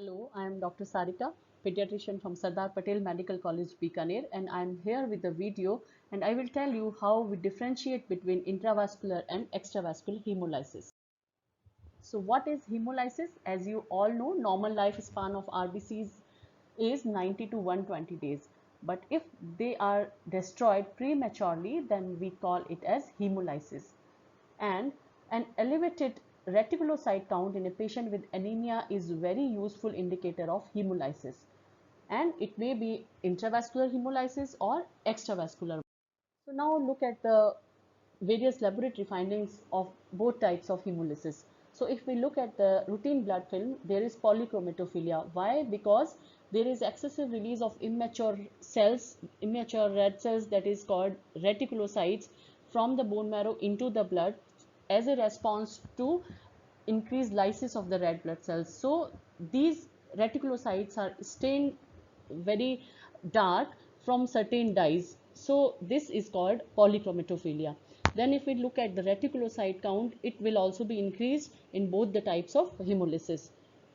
Hello, I am Dr. Sarika, pediatrician from Sardar Patel Medical College, Bikaner, and I am here with a video and I will tell you how we differentiate between intravascular and extravascular hemolysis. So what is hemolysis? As you all know, normal lifespan of RBCs is 90 to 120 days. But if they are destroyed prematurely, then we call it as hemolysis. And an elevated reticulocyte count in a patient with anemia is very useful indicator of hemolysis. And it may be intravascular hemolysis or extravascular. So now look at the various laboratory findings of both types of hemolysis. So if we look at the routine blood film, there is polychromatophilia. Why? Because there is excessive release of immature cells, immature red cells, that is called reticulocytes, from the bone marrow into the blood as a response to increased lysis of the red blood cells. So these reticulocytes are stained very dark from certain dyes. So this is called polychromatophilia. Then if we look at the reticulocyte count, it will also be increased in both the types of hemolysis.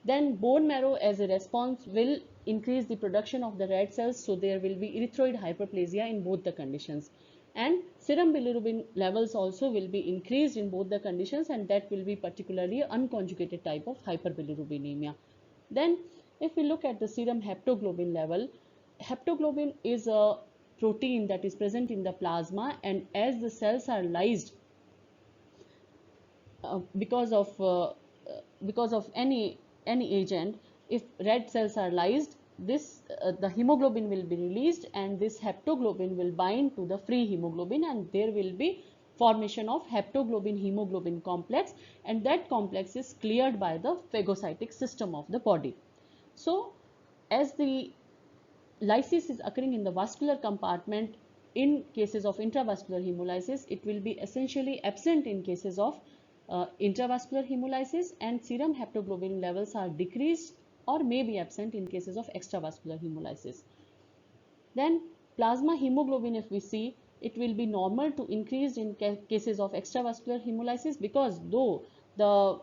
Then bone marrow as a response will increase the production of the red cells, so there will be erythroid hyperplasia in both the conditions. And serum bilirubin levels also will be increased in both the conditions, and that will be particularly unconjugated type of hyperbilirubinemia. Then if we look at the serum haptoglobin level, haptoglobin is a protein that is present in the plasma, and as the cells are lysed because of any agent, if red cells are lysed, this the hemoglobin will be released and this haptoglobin will bind to the free hemoglobin, and there will be formation of haptoglobin hemoglobin complex, and that complex is cleared by the phagocytic system of the body. So as the lysis is occurring in the vascular compartment in cases of intravascular hemolysis, it will be essentially absent in cases of intravascular hemolysis, and serum haptoglobin levels are decreased or may be absent in cases of extravascular hemolysis. Then plasma hemoglobin, if we see, it will be normal to increase in cases of extravascular hemolysis, because though the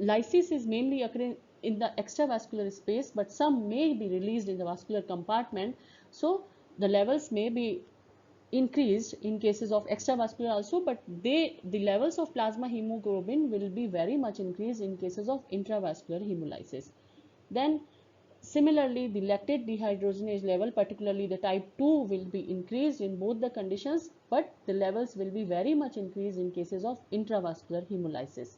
lysis is mainly occurring in the extravascular space, but some may be released in the vascular compartment, so the levels may be increased in cases of extravascular also, but the levels of plasma hemoglobin will be very much increased in cases of intravascular hemolysis. Then similarly, the lactate dehydrogenase level, particularly the type 2, will be increased in both the conditions, but the levels will be very much increased in cases of intravascular hemolysis.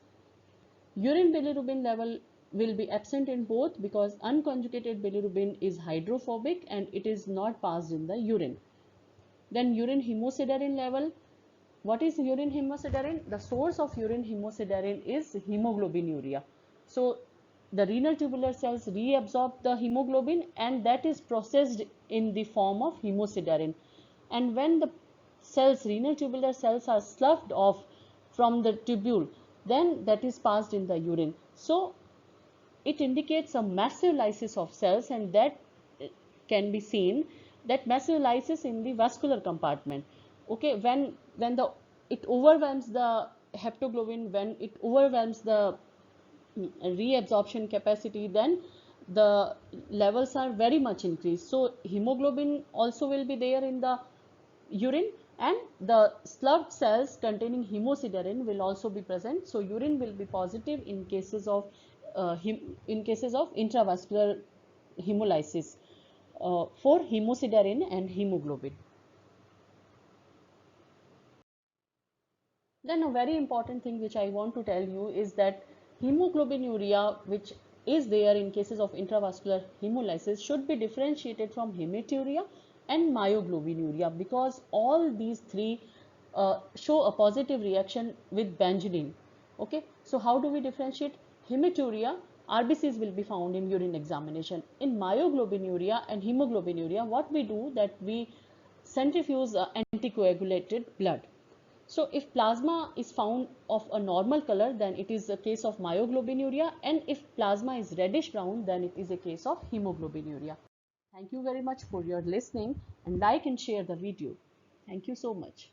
Urine bilirubin level will be absent in both because unconjugated bilirubin is hydrophobic and it is not passed in the urine. Then urine hemosiderin level. What is urine hemosiderin? The source of urine hemosiderin is hemoglobinuria. So the renal tubular cells reabsorb the hemoglobin, and that is processed in the form of hemosiderin. And when the renal tubular cells are sloughed off from the tubule, then that is passed in the urine. So it indicates a massive lysis of cells, and that can be seen, that massive lysis in the vascular compartment. Okay, when it overwhelms the haptoglobin, when it overwhelms the reabsorption capacity, then the levels are very much increased. So hemoglobin also will be there in the urine, and the sloughed cells containing hemosiderin will also be present. So urine will be positive in cases of intravascular hemolysis for hemosiderin and hemoglobin. Then a very important thing which I want to tell you is that hemoglobinuria, which is there in cases of intravascular hemolysis, should be differentiated from hematuria and myoglobinuria, because all these three show a positive reaction with benzoline. Okay, so how do we differentiate? Hematuria, RBCs will be found in urine examination. In myoglobinuria and hemoglobinuria, what we do, that we centrifuge anticoagulated blood. So if plasma is found of a normal color, then it is a case of myoglobinuria, and if plasma is reddish brown, then it is a case of hemoglobinuria. Thank you very much for your listening, and like and share the video. Thank you so much.